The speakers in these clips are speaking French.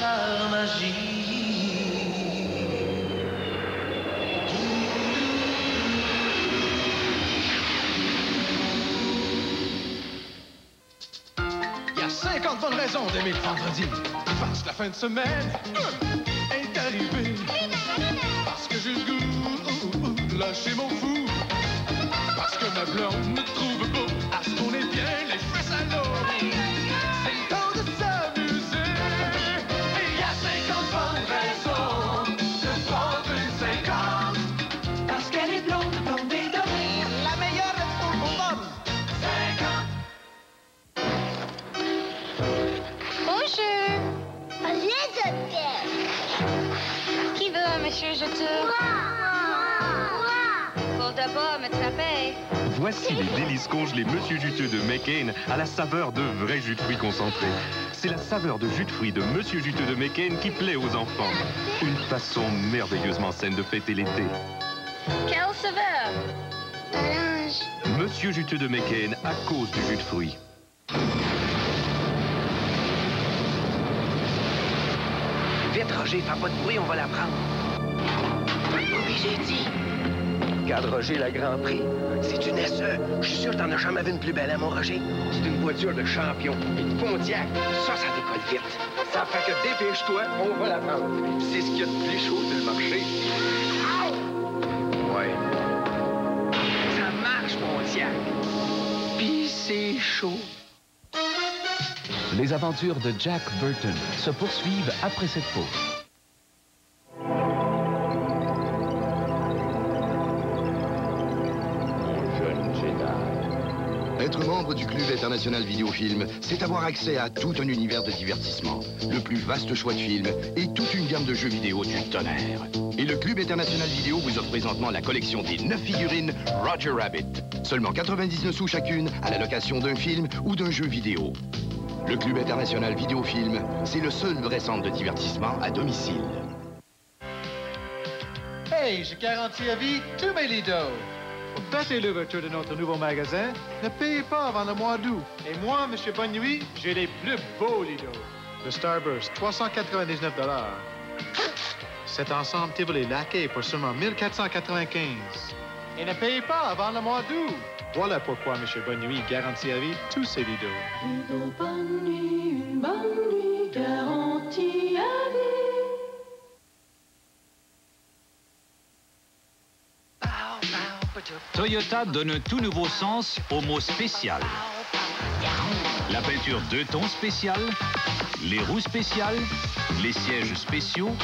par magie. Il y a 50 bonnes raisons d'aimer le vendredi. Parce que la fin de semaine est arrivée. Parce que j'ai le goût, lâcher mon fou. Parce que ma blonde me trouve beau. À ce qu'on est bien, les fesses à l'eau. C'est le temps de s'amuser. Et il y a 50 bonnes raisons de prendre une 50. Parce qu'elle est blonde, blonde et dorée. La meilleure de tout le monde. 50. Bonjour. Les hôtels. Qui veut un monsieur jeteur? Pour d'abord me taper. Voici les délices congelés Monsieur Juteux de McCain à la saveur de vrai jus de fruits concentré. C'est la saveur de jus de fruits de Monsieur Juteux de McCain qui plaît aux enfants. Une façon merveilleusement saine de fêter l'été. Quelle saveur? Orange. Monsieur Juteux de McCain à cause du jus de fruits. Vite, Roger, fais pas de bruit, on va la prendre. Oui, j'ai dit. Regarde, Roger, la Grand Prix. C'est une SE. Je suis sûr que t'en as jamais vu une plus belle, hein, mon Roger? C'est une voiture de champion. Une Pontiac. Ça décolle vite. Ça fait que dépêche-toi, on va la prendre. C'est ce qu'il y a de plus chaud sur le marché. Ouais. Ça marche, Pontiac. Puis c'est chaud. Les aventures de Jack Burton se poursuivent après cette pause. Être membre du Club International Vidéofilm, c'est avoir accès à tout un univers de divertissement, le plus vaste choix de films et toute une gamme de jeux vidéo du tonnerre. Et le Club International Vidéo vous offre présentement la collection des 9 figurines Roger Rabbit. Seulement 99 sous chacune à la location d'un film ou d'un jeu vidéo. Le Club International Vidéofilm, c'est le seul vrai centre de divertissement à domicile. Hey, j'ai garanti à vie tous mes lidos. Pour tâter l'ouverture de notre nouveau magasin, ne payez pas avant le mois d'août. Et moi, M. Bonne Nuit, j'ai les plus beaux lidos. Le Starburst, 399 $. Cet ensemble est laqué pour seulement 1495. Et ne payez pas avant le mois d'août. Voilà pourquoi M. Bonne Nuit garantit à vie tous ses lidos. Ludo Bonne Nuit, une bonne nuit garantie à vie. Toyota donne un tout nouveau sens au mot spécial. La peinture 2 tons spéciale, les roues spéciales, les sièges spéciaux,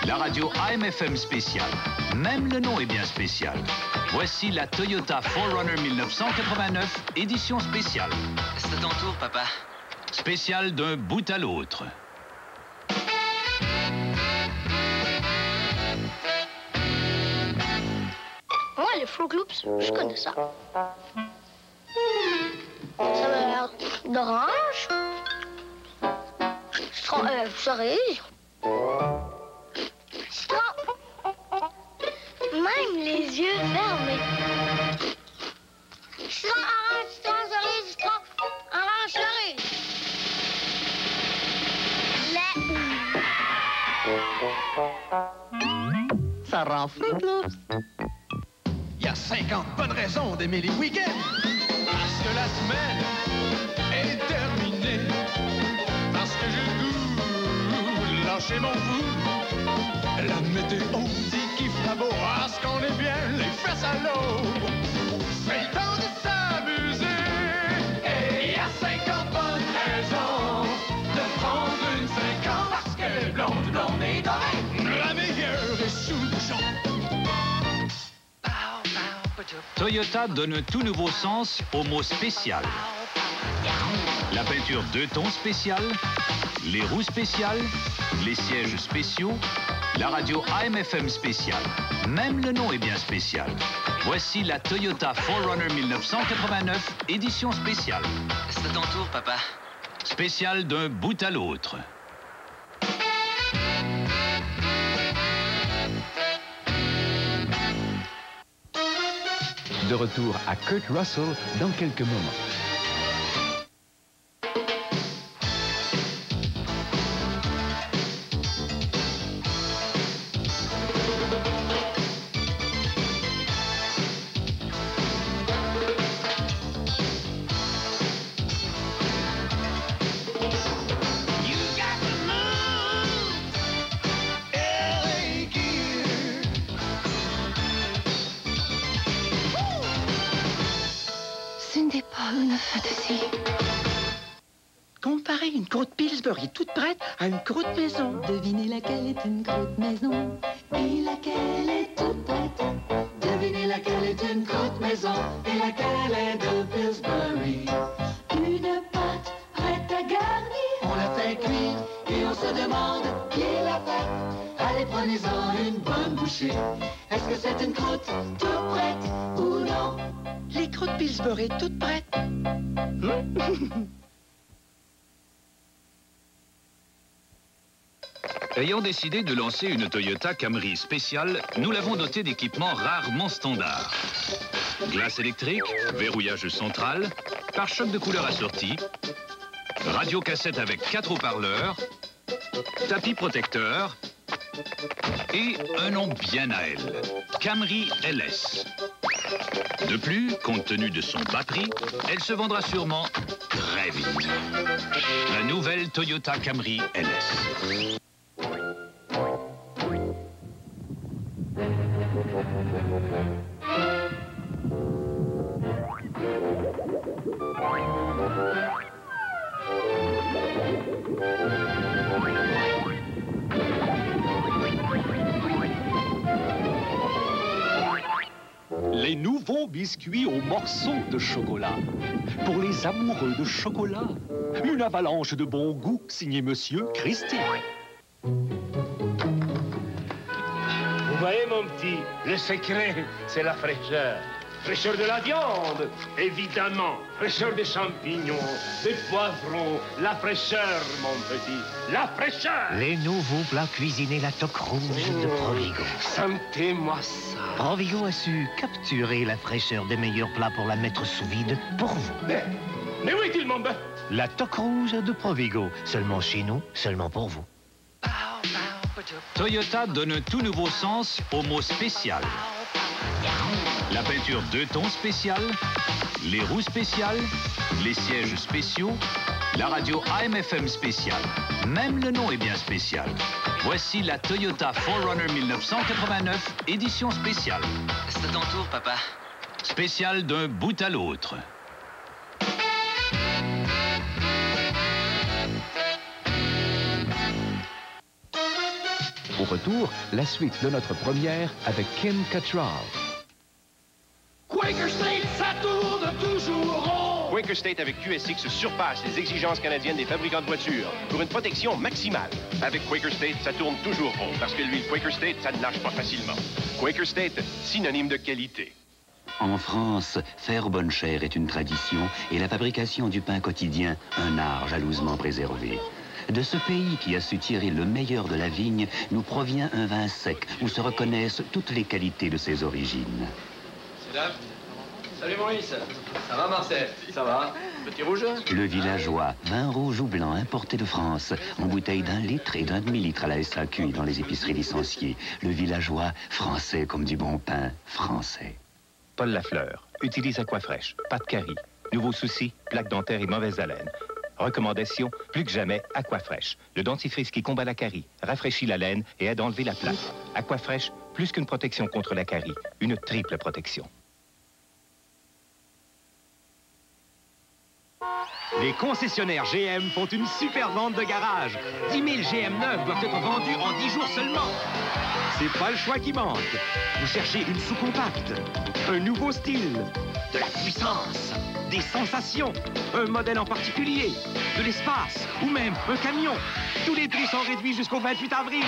la radio AM/FM spéciale. Même le nom est bien spécial. Voici la Toyota 4Runner 1989, édition spéciale. C'est ton tour, papa. Spéciale d'un bout à l'autre. Moi, les Fruit Loops, je connais ça. Saveur d'orange, cerise, citron, même les yeux fermés. Citron, orange, citron, cerise, citron, orange, cerise. Ça rend Fruit Loops. Il y a 50 bonnes raisons d'aimer les week-ends. Parce que la semaine est terminée. Parce que j'ai le goût, lâcher mon fou. La météo dit qu'il fera beau. Parce qu'on est bien, les fesses à l'eau. C'est le temps de s'amuser. Et il y a 50 bonnes raisons de prendre une 50. Parce qu'elle est blonde, blonde et dorée. La meilleure est sous le champ. Toyota donne un tout nouveau sens au mot spécial. La peinture 2 tons spéciale, les roues spéciales, les sièges spéciaux, la radio AM/FM spéciale. Même le nom est bien spécial. Voici la Toyota 4Runner 1989, édition spéciale. C'est ton tour, papa. Spéciale d'un bout à l'autre. De retour à Kurt Russell dans quelques moments. Oh, une fantaisie. Comparez une croûte Pillsbury toute prête à une croûte maison. Devinez laquelle est une croûte maison et laquelle est toute prête. Devinez laquelle est une croûte maison et laquelle est de Pillsbury. Une pâte prête à garnir. On la fait cuire et on se demande qui l'a faite. Allez, prenez-en une bonne bouchée. Est-ce que c'est une croûte toute prête ou non? Les croûtes Pillsbury toutes prêtes. Ayant décidé de lancer une Toyota Camry spéciale, nous l'avons dotée d'équipements rarement standards. Glace électrique, verrouillage central, pare-choc de couleur assorti, radio-cassette avec 4 haut-parleurs, tapis protecteur et un nom bien à elle, Camry LS. De plus, compte tenu de son bas prix, elle se vendra sûrement très vite. La nouvelle Toyota Camry LS. Les nouveaux biscuits aux morceaux de chocolat. Pour les amoureux de chocolat. Une avalanche de bon goût, signé Monsieur Christie. Vous voyez, mon petit, le secret, c'est la fraîcheur. Fraîcheur de la viande, évidemment. Fraîcheur des champignons, des poivrons. La fraîcheur, mon petit, la fraîcheur. Les nouveaux plats cuisinés, la toque rouge de Provigo. Sentez-moi ça. Provigo a su capturer la fraîcheur des meilleurs plats pour la mettre sous vide pour vous. Mais où est-il, mon bœuf? La toque rouge de Provigo. Seulement chez nous, seulement pour vous. Toyota donne un tout nouveau sens au mot spécial. La peinture 2 tons spéciale, les roues spéciales, les sièges spéciaux, la radio AM/FM spéciale. Même le nom est bien spécial. Voici la Toyota 4Runner 1989, édition spéciale. C'est à ton tour, papa. Spéciale d'un bout à l'autre. Au retour, la suite de notre première avec Kim Cattrall. Quaker State, ça tourne toujours rond! Quaker State avec QSX surpasse les exigences canadiennes des fabricants de voitures pour une protection maximale. Avec Quaker State, ça tourne toujours rond parce que l'huile Quaker State, ça ne lâche pas facilement. Quaker State, synonyme de qualité. En France, faire bonne chère est une tradition et la fabrication du pain quotidien, un art jalousement préservé. De ce pays qui a su tirer le meilleur de la vigne, nous provient un vin sec où se reconnaissent toutes les qualités de ses origines. Salut Maurice. Ça va Marcel? Ça va? Petit rouge? Le villageois, vin rouge ou blanc importé de France, en bouteille d'1 litre et d'1 demi-litre à la SAQ dans les épiceries licenciées. Le villageois, français comme du bon pain, français. Paul Lafleur, utilise Aquafresh, pas de carie. Nouveau souci, plaque dentaire et mauvaise haleine. Recommandation, plus que jamais, Aquafresh. Le dentifrice qui combat la carie, rafraîchit la laine et aide à enlever la plaque. Aquafresh, plus qu'une protection contre la carie, une triple protection. Les concessionnaires GM font une super vente de garage. 10 000 GM neufs doivent être vendus en 10 jours seulement. C'est pas le choix qui manque. Vous cherchez une sous-compacte, un nouveau style, de la puissance, des sensations, un modèle en particulier, de l'espace ou même un camion. Tous les prix sont réduits jusqu'au 28 avril.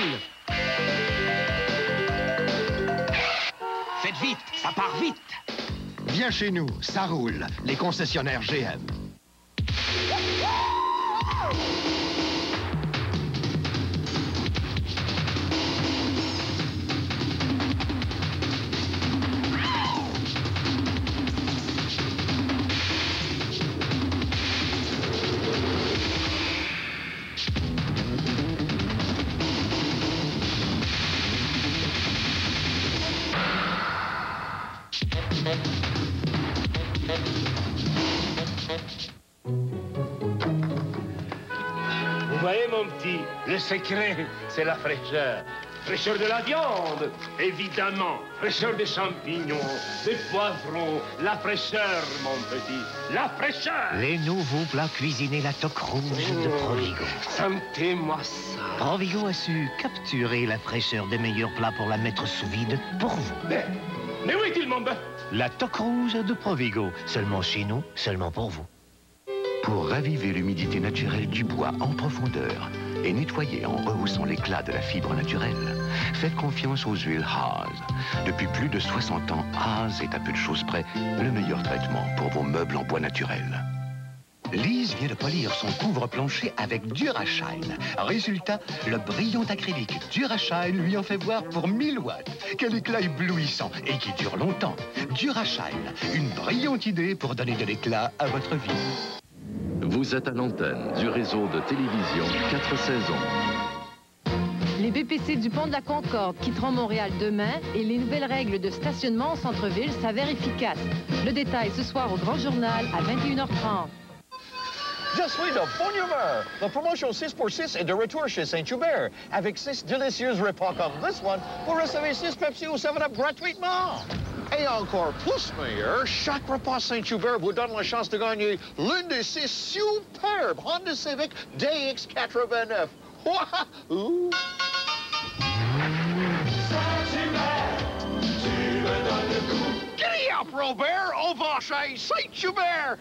Faites vite, ça part vite. Viens chez nous, ça roule. Les concessionnaires GM. Vous voyez, mon petit, le secret, c'est la fraîcheur. fraîcheur de la viande, évidemment, fraîcheur des champignons, des poivrons, la fraîcheur, mon petit, la fraîcheur. Les nouveaux plats cuisinés, la toque rouge de Provigo. Sentez-moi ça. Provigo a su capturer la fraîcheur des meilleurs plats pour la mettre sous vide pour vous. Mais où est-il, mon bœuf? La toque rouge de Provigo, seulement chez nous, seulement pour vous. Pour raviver l'humidité naturelle du bois en profondeur et nettoyer en rehaussant l'éclat de la fibre naturelle, faites confiance aux huiles Haas. Depuis plus de 60 ans, Haas est à peu de choses près le meilleur traitement pour vos meubles en bois naturel. Lise vient de polir son couvre-plancher avec Durashine. Résultat, le brillant acrylique Durashine lui en fait voir pour 1000 watts. Quel éclat éblouissant et qui dure longtemps. Durashine, une brillante idée pour donner de l'éclat à votre vie. Vous êtes à l'antenne du réseau de télévision 4 saisons. Les BPC du pont de la Concorde quitteront Montréal demain et les nouvelles règles de stationnement au centre-ville s'avèrent efficaces. Le détail ce soir au Grand Journal à 21h30. Je suis de bonne humeur. La promotion 6 pour 6 est de retour chez Saint-Hubert. Avec 6 délicieuses repas comme this one, vous recevez 6 Pepsi ou 7-Up gratuitement. Et encore plus meilleur, chaque repas Saint-Hubert vous donne la chance de gagner l'une de ces superbes Honda Civic DX89. Wouhou! Giddy up, Robert! On va chez Saint-Hubert!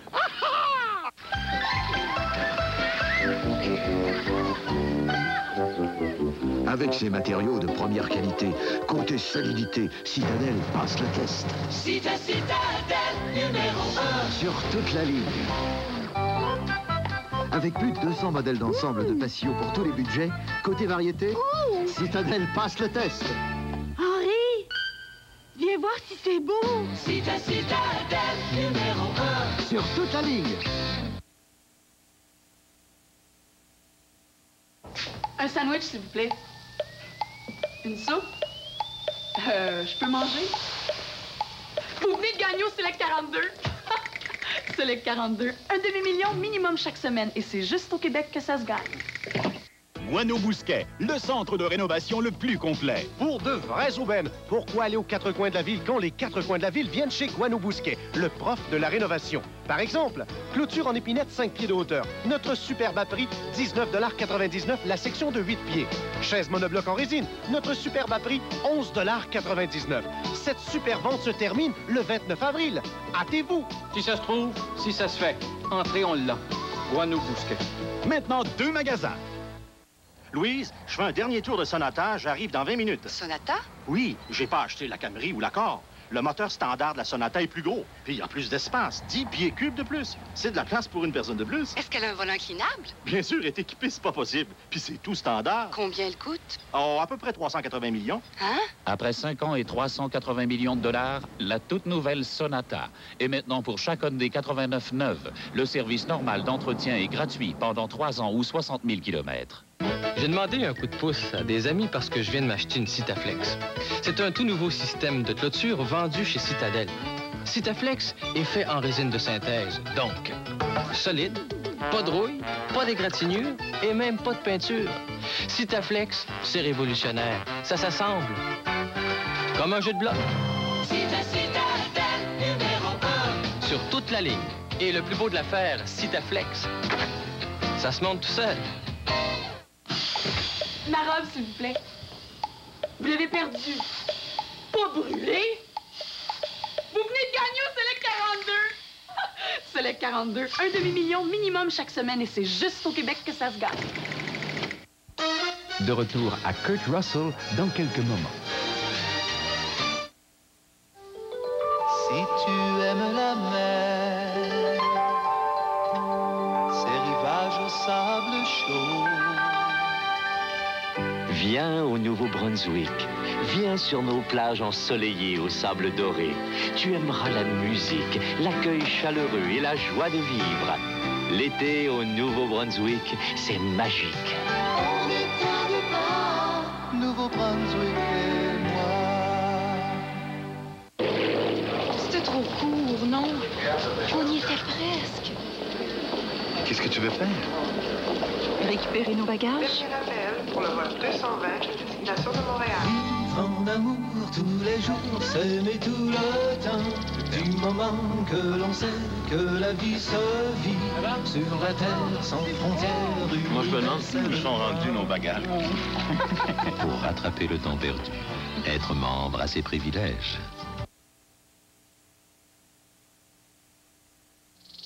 Avec ses matériaux de première qualité, côté solidité, Citadel passe le test. Citadel numéro 1 sur toute la ligne. Avec plus de 200 modèles d'ensemble de patio pour tous les budgets, côté variété, Citadel passe le test. Henri, viens voir si c'est beau. Citadel numéro 1 sur toute la ligne. Un sandwich, s'il vous plaît. Une soupe? Je peux manger? Vous venez de gagner au Select 42. Select 42. Un demi-million minimum chaque semaine. Et c'est juste au Québec que ça se gagne. Guano-Bousquet, le centre de rénovation le plus complet. Pour de vraies aubaines. Pourquoi aller aux 4 coins de la ville quand les 4 coins de la ville viennent chez Guano-Bousquet, le prof de la rénovation? Par exemple, clôture en épinette 5 pieds de hauteur. Notre superbe à prix, 19,99 $ la section de 8 pieds. Chaise monobloc en résine. Notre superbe à prix, 11,99 $. Cette super vente se termine le 29 avril. Hâtez-vous. Si ça se trouve, si ça se fait. Entrez, on l'a. Guano-Bousquet. Maintenant, 2 magasins. Louise, je fais un dernier tour de Sonata, j'arrive dans 20 minutes. Sonata? Oui, j'ai pas acheté la Camry ou l'Accord. Le moteur standard de la Sonata est plus gros, puis il y a plus d'espace, 10 pieds cubes de plus. C'est de la place pour une personne de plus. Est-ce qu'elle a un volant inclinable? Bien sûr, être équipée, c'est pas possible. Puis c'est tout standard. Combien elle coûte? Oh, à peu près 380 millions. Hein? Après 5 ans et 380 millions de dollars, la toute nouvelle Sonata. Et maintenant, pour chaque Hyundai 89 neuve, le service normal d'entretien est gratuit pendant 3 ans ou 60 000 kilomètres. J'ai demandé un coup de pouce à des amis parce que je viens de m'acheter une Citaflex. C'est un tout nouveau système de clôture vendu chez Citadel. Citaflex est fait en résine de synthèse, donc solide, pas de rouille, pas d'égratignure et même pas de peinture. Citaflex, c'est révolutionnaire. Ça s'assemble comme un jeu de blocs. Citadel numéro 1 sur toute la ligne. Et le plus beau de l'affaire, Citaflex, ça se monte tout seul. Ma robe, s'il vous plaît. Vous l'avez perdue. Pas brûlée. Vous venez de gagner au Select 42. Select 42. Un demi-million minimum chaque semaine et c'est juste au Québec que ça se gagne. De retour à Kurt Russell dans quelques moments. Si tu aimes la mer, ses rivages au sable chaud. Viens au Nouveau-Brunswick. Viens sur nos plages ensoleillées au sable doré. Tu aimeras la musique, l'accueil chaleureux et la joie de vivre. L'été au Nouveau-Brunswick, c'est magique. On est à deux pas, Nouveau-Brunswick et moi. C'était trop court, non? On y était presque. Qu'est-ce que tu veux faire? récupérer nos bagages? Dernier appel pour le vol 220, destination de Montréal. Vivre en amour tous les jours, s'aimer tout le temps. Du moment que l'on sait que la vie se vit sur la terre sans frontières. Moi, je me demande si nous sont rendus nos bagages. Pour rattraper le temps perdu, être membre a ses privilèges.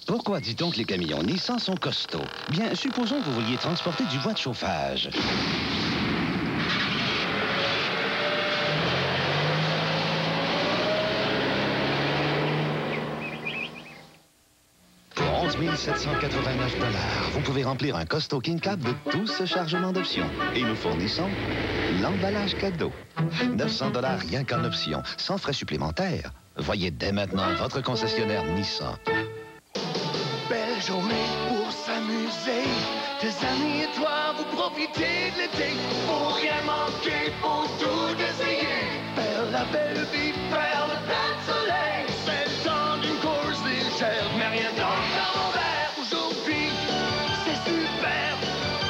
Pourquoi dit-on que les camions Nissan sont costauds? Bien, supposons que vous vouliez transporter du bois de chauffage. Pour 11 789 $, vous pouvez remplir un costaud King Cab de tout ce chargement d'options. Et nous fournissons l'emballage cadeau. 900 $ rien qu'en option, sans frais supplémentaires. Voyez dès maintenant votre concessionnaire Nissan. Belle journée pour s'amuser. Tes amis et toi, vous profitez de l'été. Pour rien manquer, pour tout essayer. Faire la belle vie, faire le plein de soleil. C'est le temps d'une course légère, mais rien d'autre dans mon verre. Aujourd'hui, c'est super.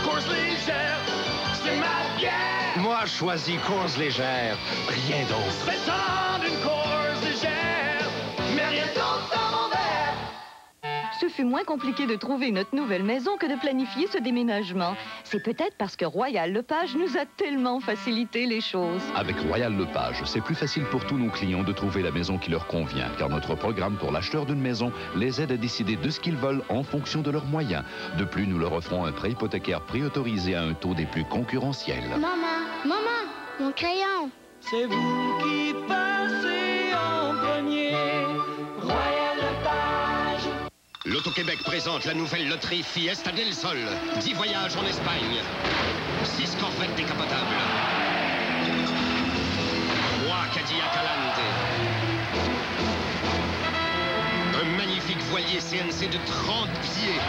Course légère, c'est ma bière. Moi, je choisis course légère, rien d'autre. C'est le temps d'une course légère, mais rien d'autre dans mon verre. Ce fut moins compliqué de trouver notre nouvelle maison que de planifier ce déménagement. C'est peut-être parce que Royal Lepage nous a tellement facilité les choses. Avec Royal Lepage, c'est plus facile pour tous nos clients de trouver la maison qui leur convient, car notre programme pour l'acheteur d'une maison les aide à décider de ce qu'ils veulent en fonction de leurs moyens. De plus, nous leur offrons un prêt hypothécaire préautorisé à un taux des plus concurrentiels. Maman, mon crayon. C'est vous qui passez en premier. Royal Lepage. L'Auto-Québec présente la nouvelle loterie Fiesta del Sol. 10 voyages en Espagne. 6 corvettes décapotables. 3 Cadillac Alante. Un magnifique voilier CNC de 30 pieds.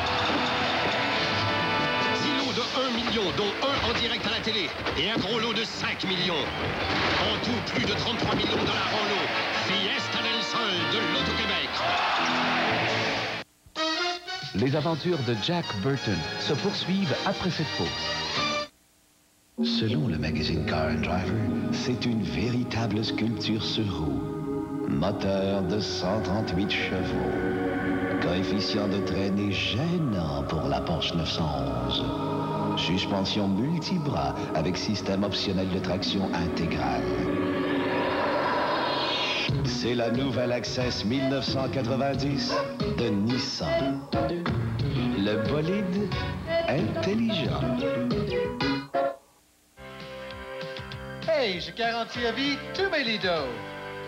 10 lots de 1 million, dont un en direct à la télé. Et un gros lot de 5 millions. En tout, plus de 33 millions de dollars en lot. Fiesta del Sol de l'Auto-Québec. Les aventures de Jack Burton se poursuivent après cette pause. Selon le magazine Car and Driver, c'est une véritable sculpture sur roue. Moteur de 138 chevaux. Coefficient de traînée gênant pour la Porsche 911. Suspension multibras avec système optionnel de traction intégrale. C'est la nouvelle Access 1990 de Nissan. Le bolide intelligent. Hey, je garantis à vie tous mes lidos.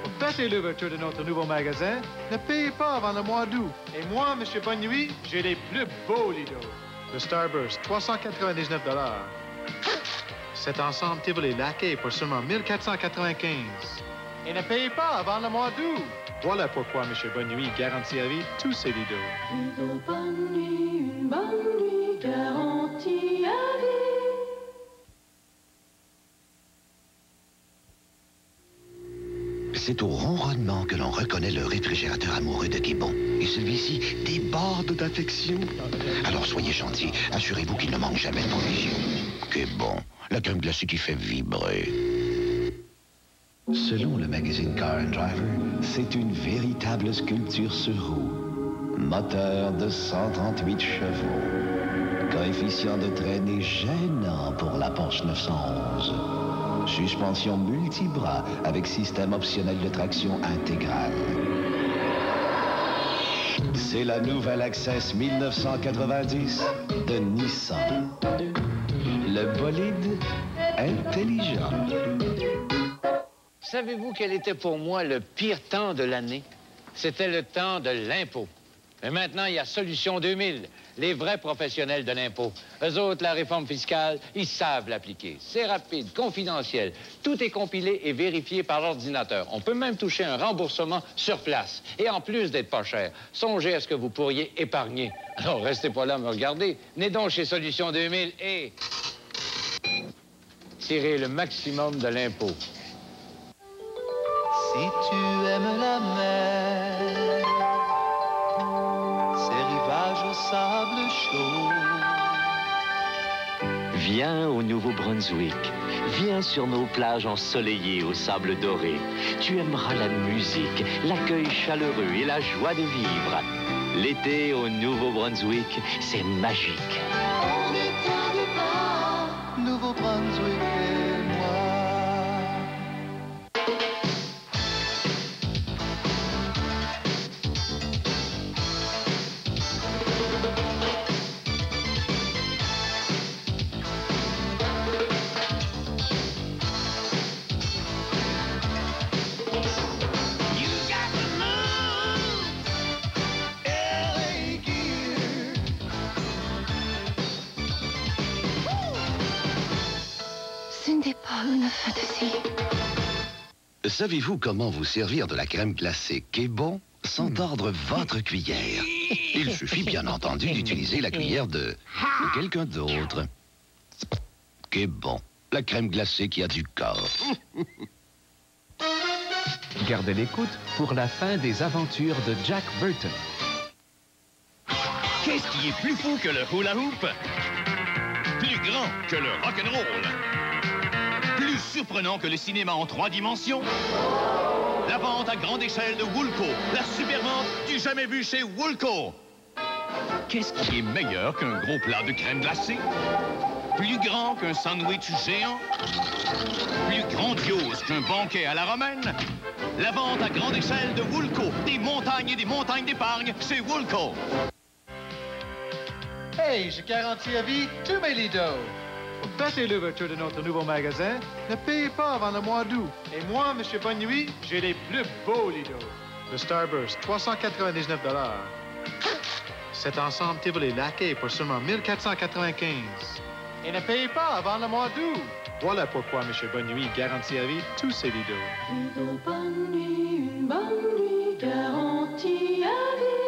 Pour tâter l'ouverture de notre nouveau magasin, ne payez pas avant le mois d'août. Et moi, M. Bonne Nuit, j'ai les plus beaux lidos. Le Starburst, 399 $. Cet ensemble est laqué pour seulement 1495. Et ne payez pas avant le mois d'août. Voilà pourquoi M. Bonne Nuit garantit à vie tous ses lidos. Une bonne nuit garantie à vie. C'est au ronronnement que l'on reconnaît le réfrigérateur amoureux de Guébon. Et celui-ci déborde d'affection. Alors soyez gentil, assurez-vous qu'il ne manque jamais de provisions. Guébon, la crème glacée qui fait vibrer. Selon le magazine Car and Driver, c'est une véritable sculpture sur roue. Moteur de 138 chevaux. Coefficient de traînée gênant pour la Porsche 911. Suspension multibras avec système optionnel de traction intégrale. C'est la nouvelle Access 1990 de Nissan. Le bolide intelligent. Savez-vous quel était pour moi le pire temps de l'année? C'était le temps de l'impôt. Mais maintenant, il y a Solution 2000, les vrais professionnels de l'impôt. Eux autres, la réforme fiscale, ils savent l'appliquer. C'est rapide, confidentiel. Tout est compilé et vérifié par l'ordinateur. On peut même toucher un remboursement sur place. Et en plus d'être pas cher, songez à ce que vous pourriez épargner. Alors, restez pas là à me regarder. Venez donc chez Solution 2000 et tirez le maximum de l'impôt. Si tu aimes la mer, ses rivages au sable chaud, Viens au Nouveau-Brunswick. Viens sur nos plages ensoleillées au sable doré. Tu aimeras la musique, l'accueil chaleureux et la joie de vivre. L'été au Nouveau-Brunswick, c'est magique. On est du pas, Nouveau-Brunswick et moi. Ce n'est pas une fantaisie. Savez-vous comment vous servir de la crème glacée Québon sans tordre votre cuillère? Il suffit bien entendu d'utiliser la cuillère de quelqu'un d'autre. Québon, la crème glacée qui a du corps. Gardez l'écoute pour la fin des aventures de Jack Burton. Qu'est-ce qui est plus fou que le hula hoop? Plus grand que le rock'n'roll? Plus surprenant que le cinéma en 3 dimensions? La vente à grande échelle de Woolco, la super vente du jamais vu chez Woolco. Qu'est-ce qui est meilleur qu'un gros plat de crème glacée? Plus grand qu'un sandwich géant? Plus grandiose qu'un banquet à la romaine? La vente à grande échelle de Woolco, des montagnes et des montagnes d'épargne chez Woolco. Hey, je garantis à vie tous mes lidos. Pour fêter l'ouverture de notre nouveau magasin, ne payez pas avant le mois d'août. Et moi, M. Bonne Nuit, j'ai les plus beaux lidos. Le Starburst, 399 $. Cet ensemble Tivoli laqué pour seulement 1495. Et ne payez pas avant le mois d'août. Voilà pourquoi M. Bonne Nuit garantit à vie tous ses lidos. Une bonne nuit garantie à vie.